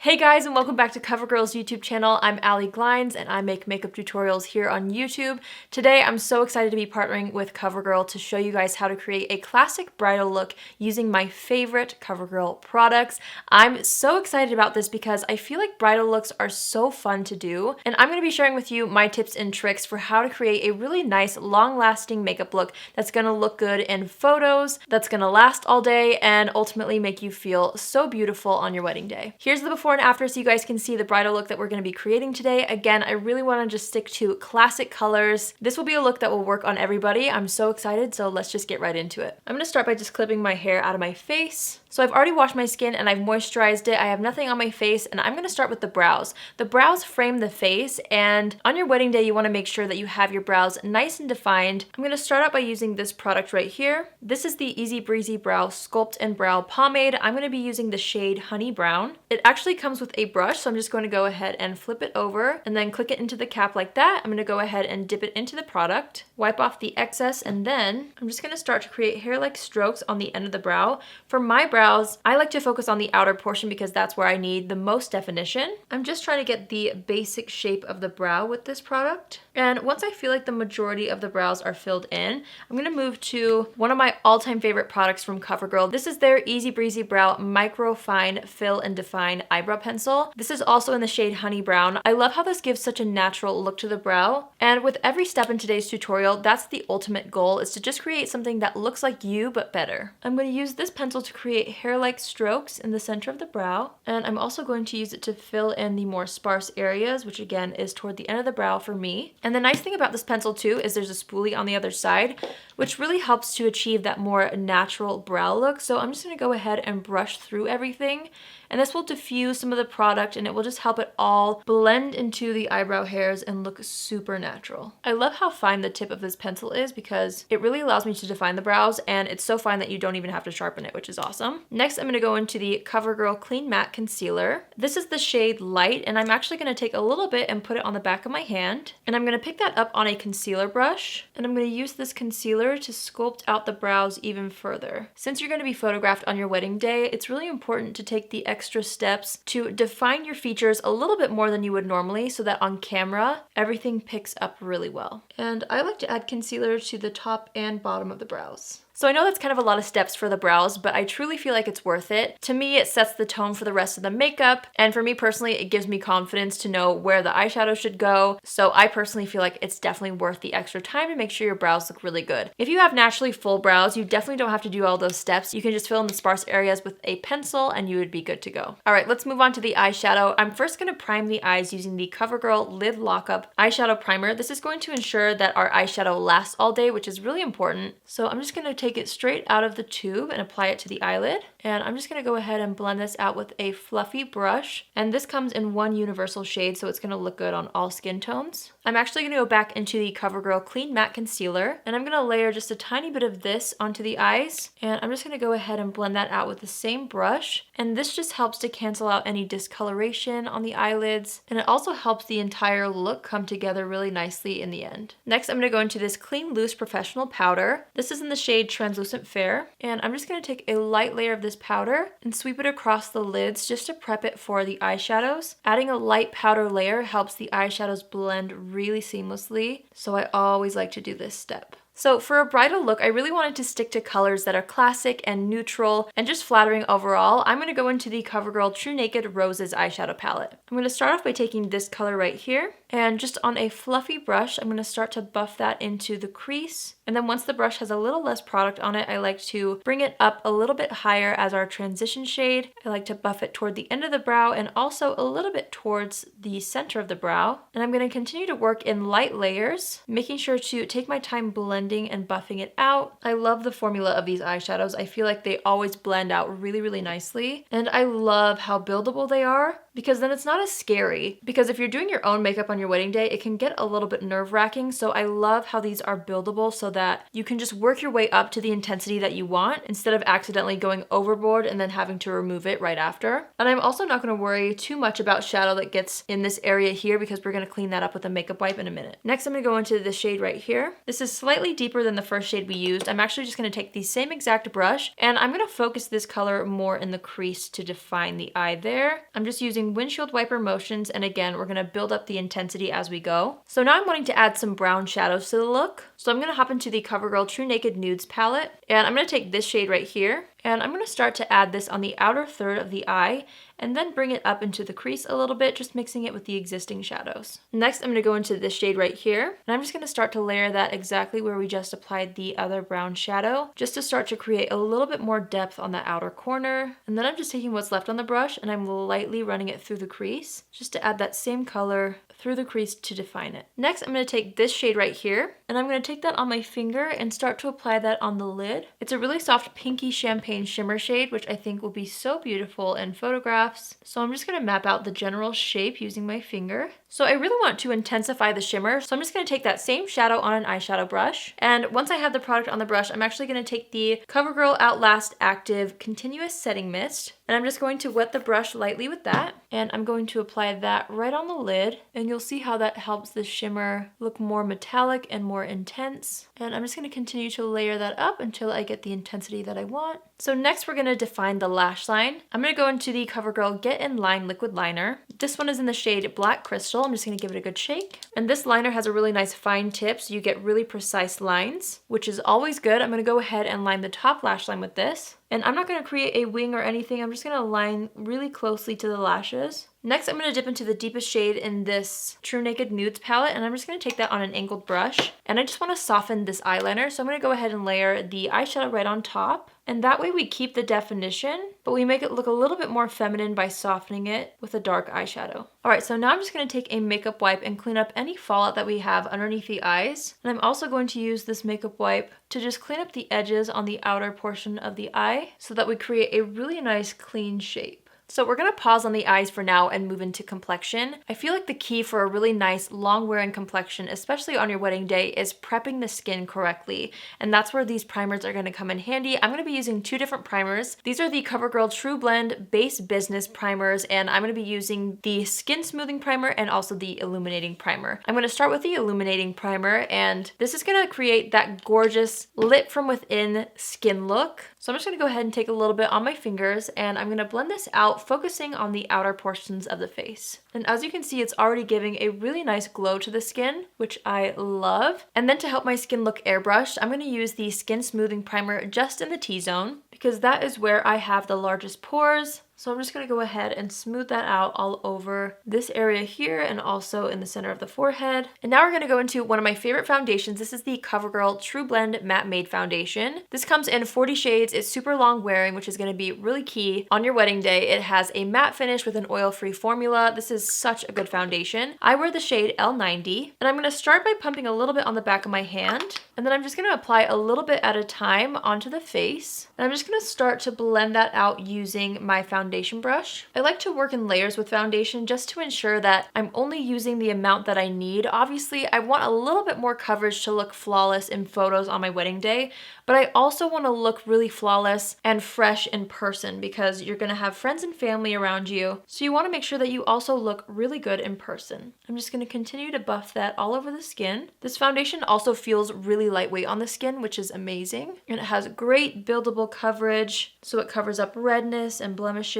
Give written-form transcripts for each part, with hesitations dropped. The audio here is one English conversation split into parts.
Hey guys, and welcome back to CoverGirl's YouTube channel. I'm Allie Glines and I make makeup tutorials here on YouTube. Today I'm so excited to be partnering with CoverGirl to show you guys how to create a classic bridal look using my favorite CoverGirl products. I'm so excited about this because I feel like bridal looks are so fun to do, and I'm going to be sharing with you my tips and tricks for how to create a really nice long-lasting makeup look that's going to look good in photos, that's going to last all day, and ultimately make you feel so beautiful on your wedding day. Here's the before and after so you guys can see the bridal look that we're going to be creating today. Again, I really want to just stick to classic colors. This will be a look that will work on everybody. I'm so excited, so let's just get right into it. I'm going to start by just clipping my hair out of my face. So I've already washed my skin and I've moisturized it. I have nothing on my face, and I'm going to start with the brows. The brows frame the face, and on your wedding day you want to make sure that you have your brows nice and defined. I'm going to start out by using this product right here. This is the Easy Breezy Brow Sculpt and Brow Pomade. I'm going to be using the shade Honey Brown. It actually comes with a brush, so I'm just going to go ahead and flip it over and then click it into the cap like that. I'm going to go ahead and dip it into the product, wipe off the excess, and then I'm just going to start to create hair-like strokes on the end of the brow. For my brows, I like to focus on the outer portion because that's where I need the most definition. I'm just trying to get the basic shape of the brow with this product. And once I feel like the majority of the brows are filled in, I'm going to move to one of my all-time favorite products from CoverGirl. This is their Easy Breezy Brow Micro Fine Fill and Define Eyebrow Pencil. This is also in the shade Honey Brown. I love how this gives such a natural look to the brow. And with every step in today's tutorial, that's the ultimate goal, is to just create something that looks like you, but better. I'm going to use this pencil to create hair-like strokes in the center of the brow. And I'm also going to use it to fill in the more sparse areas, which again is toward the end of the brow for me. And the nice thing about this pencil too is there's a spoolie on the other side, which really helps to achieve that more natural brow look. So I'm just going to go ahead and brush through everything, and this will diffuse some of the product and it will just help it all blend into the eyebrow hairs and look super natural. I love how fine the tip of this pencil is because it really allows me to define the brows, and it's so fine that you don't even have to sharpen it, which is awesome. Next, I'm going to go into the CoverGirl Clean Matte Concealer. This is the shade Light, and I'm actually going to take a little bit and put it on the back of my hand, and I'm going to pick that up on a concealer brush, and I'm going to use this concealer to sculpt out the brows even further. Since you're going to be photographed on your wedding day, it's really important to take the extra steps to define your features a little bit more than you would normally, so that on camera everything picks up really well. And I like to add concealer to the top and bottom of the brows. So I know that's kind of a lot of steps for the brows, but I truly feel like it's worth it. To me, it sets the tone for the rest of the makeup, and for me personally, it gives me confidence to know where the eyeshadow should go. So I personally feel like it's definitely worth the extra time to make sure your brows look really good. If you have naturally full brows, you definitely don't have to do all those steps. You can just fill in the sparse areas with a pencil and you would be good to go. All right, let's move on to the eyeshadow. I'm first going to prime the eyes using the CoverGirl Lid Lockup Eyeshadow Primer. This is going to ensure that our eyeshadow lasts all day, which is really important. So I'm just going to take it straight out of the tube and apply it to the eyelid. And I'm just going to go ahead and blend this out with a fluffy brush. And this comes in one universal shade, so it's going to look good on all skin tones. I'm actually going to go back into the CoverGirl Clean Matte Concealer, and I'm going to layer just a tiny bit of this onto the eyes. And I'm just going to go ahead and blend that out with the same brush. And this just helps to cancel out any discoloration on the eyelids. And it also helps the entire look come together really nicely in the end. Next, I'm going to go into this Clean Loose Professional Powder. This is in the shade Translucent Fair. And I'm just going to take a light layer of this powder and sweep it across the lids just to prep it for the eyeshadows. Adding a light powder layer helps the eyeshadows blend really seamlessly, so I always like to do this step. So for a bridal look, I really wanted to stick to colors that are classic and neutral and just flattering overall. I'm going to go into the CoverGirl True Naked Roses eyeshadow palette. I'm going to start off by taking this color right here, and just on a fluffy brush, I'm going to start to buff that into the crease. And then once the brush has a little less product on it, I like to bring it up a little bit higher as our transition shade. I like to buff it toward the end of the brow and also a little bit towards the center of the brow. And I'm going to continue to work in light layers, making sure to take my time blending and buffing it out. I love the formula of these eyeshadows. I feel like they always blend out really, really nicely. And I love how buildable they are, because then it's not as scary. Because if you're doing your own makeup on your wedding day, it can get a little bit nerve-wracking. So I love how these are buildable so that you can just work your way up to the intensity that you want instead of accidentally going overboard and then having to remove it right after. And I'm also not going to worry too much about shadow that gets in this area here because we're going to clean that up with a makeup wipe in a minute. Next, I'm going to go into the shade right here. This is slightly deeper than the first shade we used. I'm actually just going to take the same exact brush and I'm going to focus this color more in the crease to define the eye there. I'm just using windshield wiper motions, and again, we're going to build up the intensity as we go. So now I'm wanting to add some brown shadows to the look. So I'm going to hop into the CoverGirl True Naked Nudes palette, and I'm going to take this shade right here, and I'm going to start to add this on the outer third of the eye, and then bring it up into the crease a little bit, just mixing it with the existing shadows. Next, I'm going to go into this shade right here, and I'm just going to start to layer that exactly where we just applied the other brown shadow, just to start to create a little bit more depth on the outer corner. And then I'm just taking what's left on the brush and I'm lightly running it through the crease, just to add that same color through the crease to define it. Next, I'm going to take this shade right here, and I'm going to take that on my finger and start to apply that on the lid. It's a really soft pinky champagne shimmer shade, which I think will be so beautiful in photographs. So I'm just going to map out the general shape using my finger. So I really want to intensify the shimmer, so I'm just going to take that same shadow on an eyeshadow brush. And once I have the product on the brush, I'm actually going to take the CoverGirl Outlast Active Continuous Setting Mist, and I'm just going to wet the brush lightly with that. And I'm going to apply that right on the lid, and you'll see how that helps the shimmer look more metallic and more intense. And I'm just going to continue to layer that up until I get the intensity that I want. So next we're going to define the lash line. I'm going to go into the CoverGirl Get In Line Liquid Liner. This one is in the shade Black Crystal. I'm just going to give it a good shake. And this liner has a really nice fine tip, so you get really precise lines, which is always good. I'm going to go ahead and line the top lash line with this. And I'm not going to create a wing or anything. I'm just going to line really closely to the lashes. Next, I'm going to dip into the deepest shade in this True Naked Nudes palette, and I'm just going to take that on an angled brush. And I just want to soften this eyeliner, so I'm going to go ahead and layer the eyeshadow right on top. And that way we keep the definition, but we make it look a little bit more feminine by softening it with a dark eyeshadow. Alright, so now I'm just going to take a makeup wipe and clean up any fallout that we have underneath the eyes. And I'm also going to use this makeup wipe to just clean up the edges on the outer portion of the eye so that we create a really nice clean shape. So we're going to pause on the eyes for now and move into complexion. I feel like the key for a really nice long wearing complexion, especially on your wedding day, is prepping the skin correctly. And that's where these primers are going to come in handy. I'm going to be using two different primers. These are the CoverGirl True Blend Base Business primers, and I'm going to be using the Skin Smoothing Primer and also the Illuminating Primer. I'm going to start with the Illuminating Primer, and this is going to create that gorgeous lit from within skin look. So I'm just going to go ahead and take a little bit on my fingers, and I'm going to blend this out, focusing on the outer portions of the face. And as you can see, it's already giving a really nice glow to the skin, which I love. And then to help my skin look airbrushed, I'm going to use the Skin Smoothing Primer just in the T-zone, because that is where I have the largest pores. So I'm just going to go ahead and smooth that out all over this area here and also in the center of the forehead. And now we're going to go into one of my favorite foundations. This is the CoverGirl True Blend Matte Made Foundation. This comes in 40 shades. It's super long wearing, which is going to be really key on your wedding day. It has a matte finish with an oil-free formula. This is such a good foundation. I wear the shade L90, and I'm going to start by pumping a little bit on the back of my hand, and then I'm just going to apply a little bit at a time onto the face. And I'm just going to start to blend that out using my foundation brush. I like to work in layers with foundation just to ensure that I'm only using the amount that I need. Obviously, I want a little bit more coverage to look flawless in photos on my wedding day, but I also want to look really flawless and fresh in person because you're going to have friends and family around you. So you want to make sure that you also look really good in person. I'm just going to continue to buff that all over the skin. This foundation also feels really lightweight on the skin, which is amazing. And it has great buildable coverage, so it covers up redness and blemishes.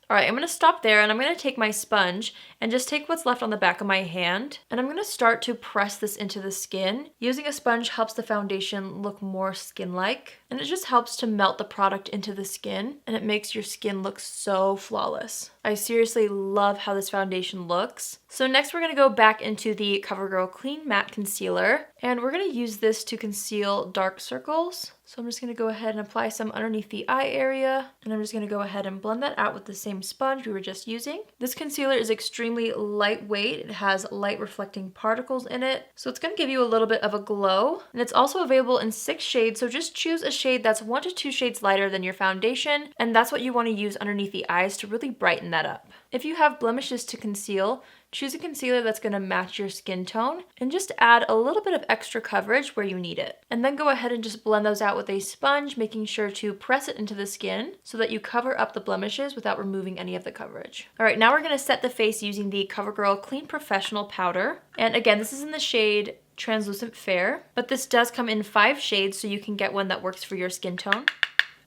All right, I'm going to stop there, and I'm going to take my sponge and just take what's left on the back of my hand, and I'm going to start to press this into the skin. Using a sponge helps the foundation look more skin-like, and it just helps to melt the product into the skin, and it makes your skin look so flawless. I seriously love how this foundation looks. So next we're going to go back into the CoverGirl Clean Matte Concealer, and we're going to use this to conceal dark circles. So I'm just going to go ahead and apply some underneath the eye area, and I'm just going to go ahead and blend that out with the same sponge we were just using. This concealer is extremely lightweight. It has light reflecting particles in it, so it's going to give you a little bit of a glow. And it's also available in 6 shades, so just choose a shade that's 1 to 2 shades lighter than your foundation, and that's what you want to use underneath the eyes to really brighten that up. If you have blemishes to conceal, choose a concealer that's going to match your skin tone and just add a little bit of extra coverage where you need it. And then go ahead and just blend those out with a sponge, making sure to press it into the skin so that you cover up the blemishes without removing any of the coverage. All right, now we're going to set the face using the CoverGirl Clean Professional Powder. And again, this is in the shade Translucent Fair, but this does come in 5 shades, so you can get one that works for your skin tone.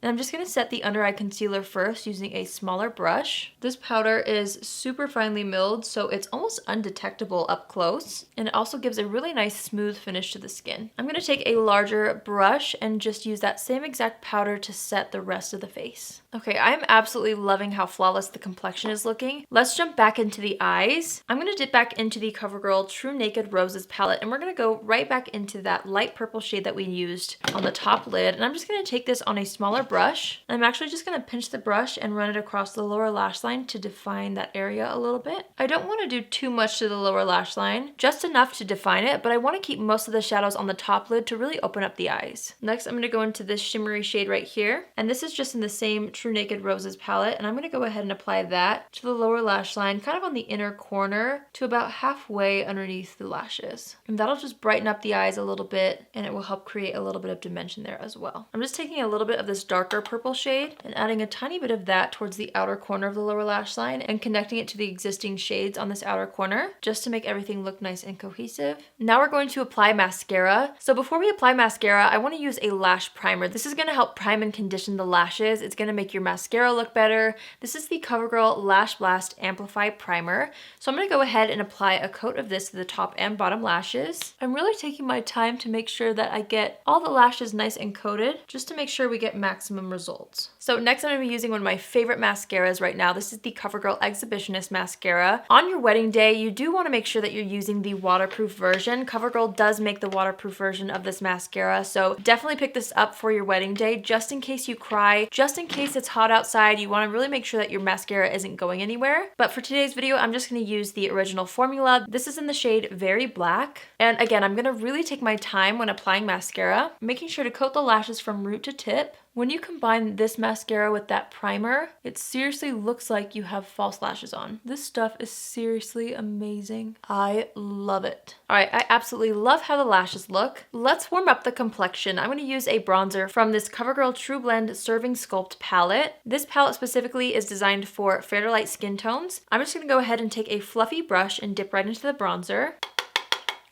And I'm just going to set the under eye concealer first using a smaller brush. This powder is super finely milled, so it's almost undetectable up close. And it also gives a really nice smooth finish to the skin. I'm going to take a larger brush and just use that same exact powder to set the rest of the face. Okay, I'm absolutely loving how flawless the complexion is looking. Let's jump back into the eyes. I'm going to dip back into the CoverGirl True Naked Roses palette, and we're going to go right back into that light purple shade that we used on the top lid. And I'm just going to take this on a smaller brush. I'm actually just going to pinch the brush and run it across the lower lash line to define that area a little bit. I don't want to do too much to the lower lash line, just enough to define it, but I want to keep most of the shadows on the top lid to really open up the eyes. Next, I'm going to go into this shimmery shade right here, and this is just in the same True Naked Roses palette, and I'm going to go ahead and apply that to the lower lash line, kind of on the inner corner to about halfway underneath the lashes. And that'll just brighten up the eyes a little bit, and it will help create a little bit of dimension there as well. I'm just taking a little bit of this darker purple shade and adding a tiny bit of that towards the outer corner of the lower lash line and connecting it to the existing shades on this outer corner just to make everything look nice and cohesive. Now we're going to apply mascara. So before we apply mascara, I want to use a lash primer. This is going to help prime and condition the lashes. It's going to make your mascara look better. This is the CoverGirl Lash Blast Amplify Primer. So I'm going to go ahead and apply a coat of this to the top and bottom lashes. I'm really taking my time to make sure that I get all the lashes nice and coated just to make sure we get maximum results. So next I'm going to be using one of my favorite mascaras right now. This is the CoverGirl Exhibitionist Mascara. On your wedding day, you do want to make sure that you're using the waterproof version. CoverGirl does make the waterproof version of this mascara, so definitely pick this up for your wedding day just in case you cry, just in case it's hot outside. You want to really make sure that your mascara isn't going anywhere. But for today's video, I'm just going to use the original formula. This is in the shade Very Black. And again, I'm going to really take my time when applying mascara, making sure to coat the lashes from root to tip. When you combine this mascara with that primer, it seriously looks like you have false lashes on. This stuff is seriously amazing. I love it. All right, I absolutely love how the lashes look. Let's warm up the complexion. I'm going to use a bronzer from this CoverGirl True Blend Serving Sculpt palette. This palette specifically is designed for fair to light skin tones. I'm just going to go ahead and take a fluffy brush and dip right into the bronzer.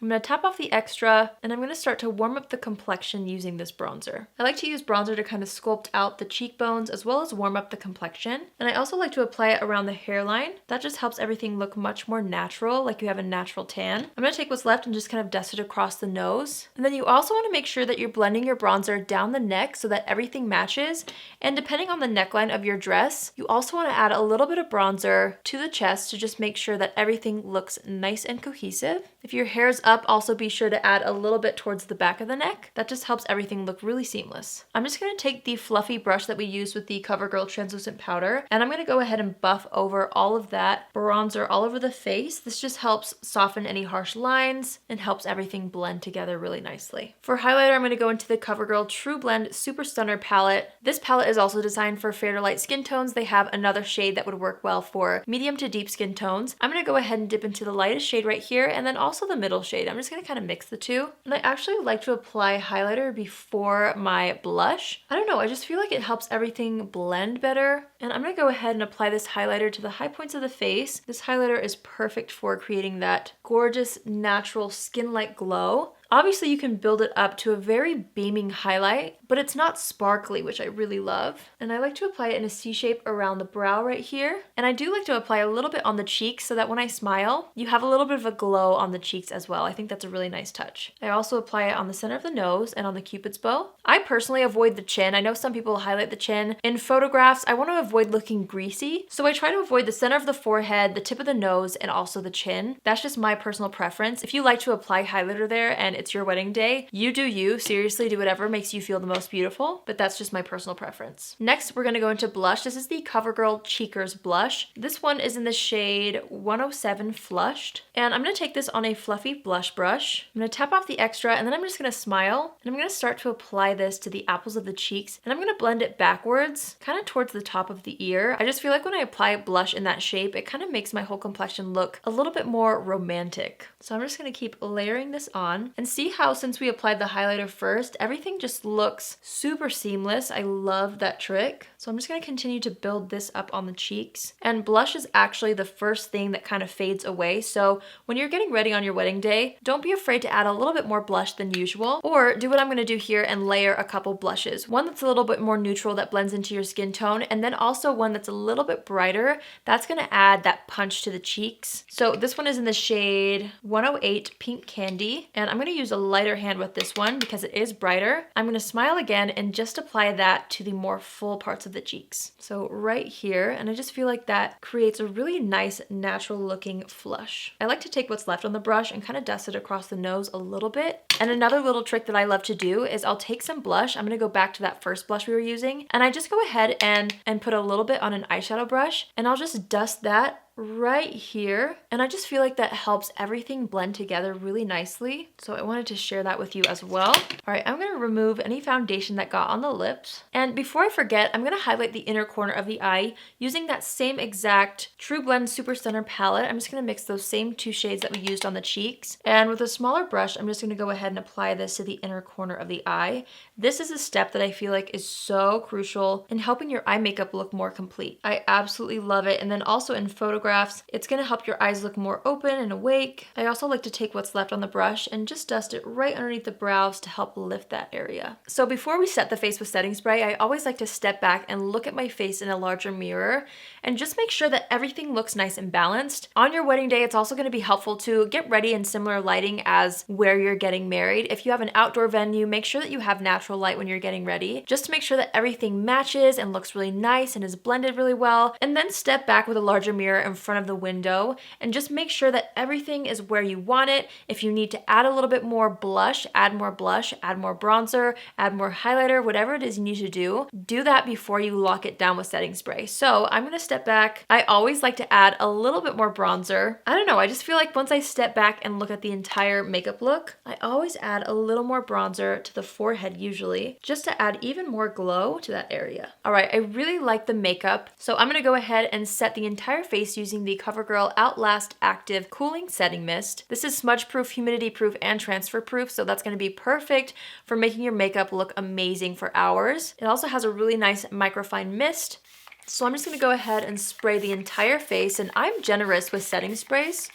I'm going to tap off the extra, and I'm going to start to warm up the complexion using this bronzer. I like to use bronzer to kind of sculpt out the cheekbones as well as warm up the complexion. And I also like to apply it around the hairline. That just helps everything look much more natural, like you have a natural tan. I'm going to take what's left and just kind of dust it across the nose. And then you also want to make sure that you're blending your bronzer down the neck so that everything matches. And depending on the neckline of your dress, you also want to add a little bit of bronzer to the chest to just make sure that everything looks nice and cohesive. If your hair's up, also be sure to add a little bit towards the back of the neck. That just helps everything look really seamless. I'm just going to take the fluffy brush that we used with the CoverGirl translucent powder, and I'm going to go ahead and buff over all of that bronzer all over the face. This just helps soften any harsh lines and helps everything blend together really nicely. For highlighter, I'm going to go into the CoverGirl True Blend Super Stunner palette. This palette is also designed for fair to light skin tones. They have another shade that would work well for medium to deep skin tones. I'm going to go ahead and dip into the lightest shade right here, and then also the middle shade. I'm just going to kind of mix the two. And I actually like to apply highlighter before my blush. I don't know, I just feel like it helps everything blend better. And I'm going to go ahead and apply this highlighter to the high points of the face. This highlighter is perfect for creating that gorgeous, natural, skin-like glow. Obviously, you can build it up to a very beaming highlight, but it's not sparkly, which I really love. And I like to apply it in a C shape around the brow right here. And I do like to apply a little bit on the cheeks so that when I smile, you have a little bit of a glow on the cheeks as well. I think that's a really nice touch. I also apply it on the center of the nose and on the Cupid's bow. I personally avoid the chin. I know some people highlight the chin. In photographs, I want to avoid looking greasy. So I try to avoid the center of the forehead, the tip of the nose, and also the chin. That's just my personal preference. If you like to apply highlighter there and it's your wedding day, you do you. Seriously, do whatever makes you feel the most beautiful, but that's just my personal preference. Next, we're gonna go into blush. This is the CoverGirl Cheekers blush. This one is in the shade 107 Flushed, and I'm gonna take this on a fluffy blush brush. I'm gonna tap off the extra, and then I'm just gonna smile, and I'm gonna start to apply this to the apples of the cheeks, and I'm gonna blend it backwards, kind of towards the top of the ear. I just feel like when I apply blush in that shape, it kind of makes my whole complexion look a little bit more romantic. So I'm just gonna keep layering this on and see how since we applied the highlighter first, everything just looks looks super seamless. I love that trick. So I'm just going to continue to build this up on the cheeks. And blush is actually the first thing that kind of fades away. So when you're getting ready on your wedding day, don't be afraid to add a little bit more blush than usual, or do what I'm going to do here and layer a couple blushes. One that's a little bit more neutral that blends into your skin tone, and then also one that's a little bit brighter. That's going to add that punch to the cheeks. So this one is in the shade 108 Pink Candy, and I'm going to use a lighter hand with this one because it is brighter. I'm going to smile again and just apply that to the more full parts of the cheeks. So right here, and I just feel like that creates a really nice natural looking flush. I like to take what's left on the brush and kind of dust it across the nose a little bit. And another little trick that I love to do is I'll take some blush. I'm going to go back to that first blush we were using, and I just go ahead and put a little bit on an eyeshadow brush, and I'll just dust that right here, and I just feel like that helps everything blend together really nicely. So I wanted to share that with you as well. All right, I'm going to remove any foundation that got on the lips, and before I forget, I'm going to highlight the inner corner of the eye using that same exact True Blend Super Stunner palette. I'm just going to mix those same two shades that we used on the cheeks, and with a smaller brush I'm just going to go ahead and apply this to the inner corner of the eye. This is a step that I feel like is so crucial in helping your eye makeup look more complete. I absolutely love it. And then also in photographs, it's going to help your eyes look more open and awake. I also like to take what's left on the brush and just dust it right underneath the brows to help lift that area. So before we set the face with setting spray, I always like to step back and look at my face in a larger mirror and just make sure that everything looks nice and balanced. On your wedding day, it's also going to be helpful to get ready in similar lighting as where you're getting married. If you have an outdoor venue, make sure that you have natural light when you're getting ready, just to make sure that everything matches and looks really nice and is blended really well. And then step back with a larger mirror in front of the window and just make sure that everything is where you want it. If you need to add a little bit more blush, add more bronzer, add more highlighter, whatever it is you need to do that before you lock it down with setting spray. So I'm going to step back. I always like to add a little bit more bronzer. I don't know, I just feel like once I step back and look at the entire makeup look, I always add a little more bronzer to the forehead usually, just to add even more glow to that area. All right, I really like the makeup, so I'm going to go ahead and set the entire face using the CoverGirl Outlast Active Cooling Setting Mist. This is smudge proof, humidity proof, and transfer proof, so that's going to be perfect for making your makeup look amazing for hours. It also has a really nice microfine mist. So I'm just going to go ahead and spray the entire face, and I'm generous with setting sprays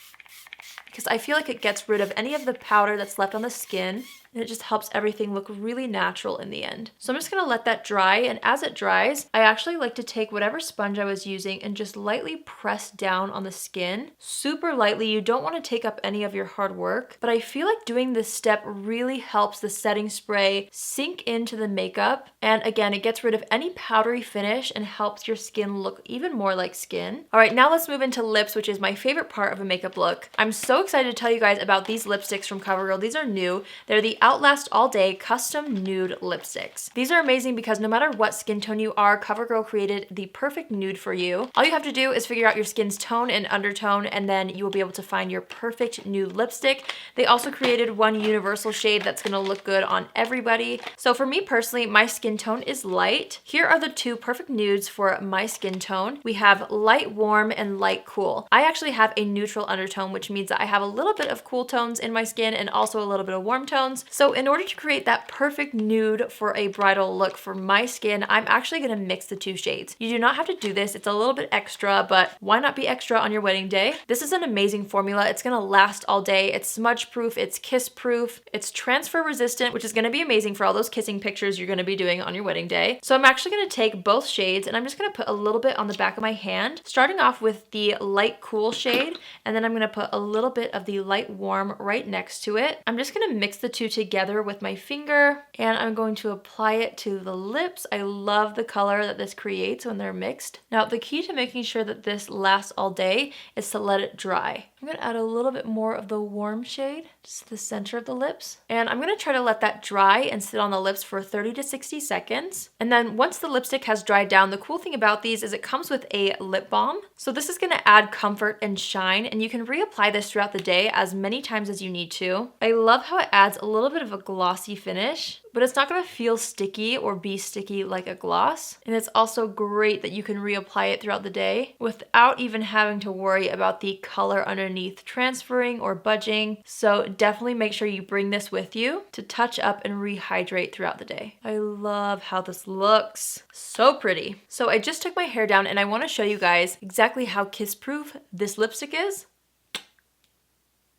because I feel like it gets rid of any of the powder that's left on the skin, and it just helps everything look really natural in the end. So I'm just gonna let that dry, and as it dries, I actually like to take whatever sponge I was using and just lightly press down on the skin. Super lightly, you don't wanna take up any of your hard work, but I feel like doing this step really helps the setting spray sink into the makeup, and again, it gets rid of any powdery finish and helps your skin look even more like skin. All right, now let's move into lips, which is my favorite part of a makeup look. I'm so excited to tell you guys about these lipsticks from CoverGirl. These are new. They're the Outlast All Day Custom Nude Lipsticks. These are amazing because no matter what skin tone you are, CoverGirl created the perfect nude for you. All you have to do is figure out your skin's tone and undertone, and then you will be able to find your perfect nude lipstick. They also created one universal shade that's gonna look good on everybody. So for me personally, my skin tone is light. Here are the two perfect nudes for my skin tone. We have light warm and light cool. I actually have a neutral undertone, which means that I have a little bit of cool tones in my skin and also a little bit of warm tones. So in order to create that perfect nude for a bridal look for my skin, I'm actually gonna mix the two shades. You do not have to do this. It's a little bit extra, but why not be extra on your wedding day? This is an amazing formula. It's gonna last all day. It's smudge proof, it's kiss proof, it's transfer resistant, which is gonna be amazing for all those kissing pictures you're gonna be doing on your wedding day. So I'm actually gonna take both shades and I'm just gonna put a little bit on the back of my hand, starting off with the light cool shade, and then I'm gonna put a little bit of the light warm right next to it. I'm just gonna mix the two together with my finger, and I'm going to apply it to the lips. I love the color that this creates when they're mixed. Now, the key to making sure that this lasts all day is to let it dry. I'm gonna add a little bit more of the warm shade, just the center of the lips. And I'm gonna try to let that dry and sit on the lips for 30 to 60 seconds. And then once the lipstick has dried down, the cool thing about these is it comes with a lip balm. So this is gonna add comfort and shine, and you can reapply this throughout the day as many times as you need to. I love how it adds a little little bit of a glossy finish, but it's not gonna feel sticky or be sticky like a gloss. And it's also great that you can reapply it throughout the day without even having to worry about the color underneath transferring or budging. So definitely make sure you bring this with you to touch up and rehydrate throughout the day. I love how this looks. So pretty. So I just took my hair down and I wanna show you guys exactly how kiss-proof this lipstick is.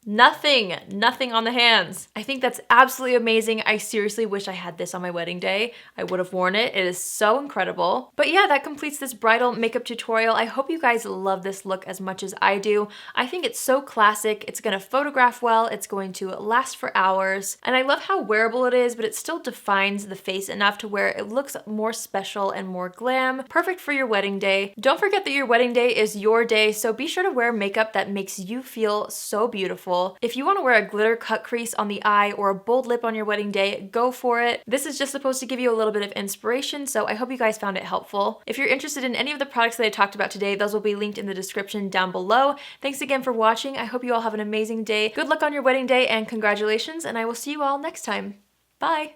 Nothing on the hands. I think that's absolutely amazing. I seriously wish I had this on my wedding day. I would have worn it. It is so incredible. But yeah, that completes this bridal makeup tutorial. I hope you guys love this look as much as I do. I think it's so classic. It's gonna photograph well. It's going to last for hours. And I love how wearable it is, but it still defines the face enough to where it looks more special and more glam. Perfect for your wedding day. Don't forget that your wedding day is your day, so be sure to wear makeup that makes you feel so beautiful. If you want to wear a glitter cut crease on the eye or a bold lip on your wedding day, go for it. This is just supposed to give you a little bit of inspiration, so I hope you guys found it helpful. If you're interested in any of the products that I talked about today, those will be linked in the description down below. Thanks again for watching. I hope you all have an amazing day. Good luck on your wedding day and congratulations, and I will see you all next time. Bye!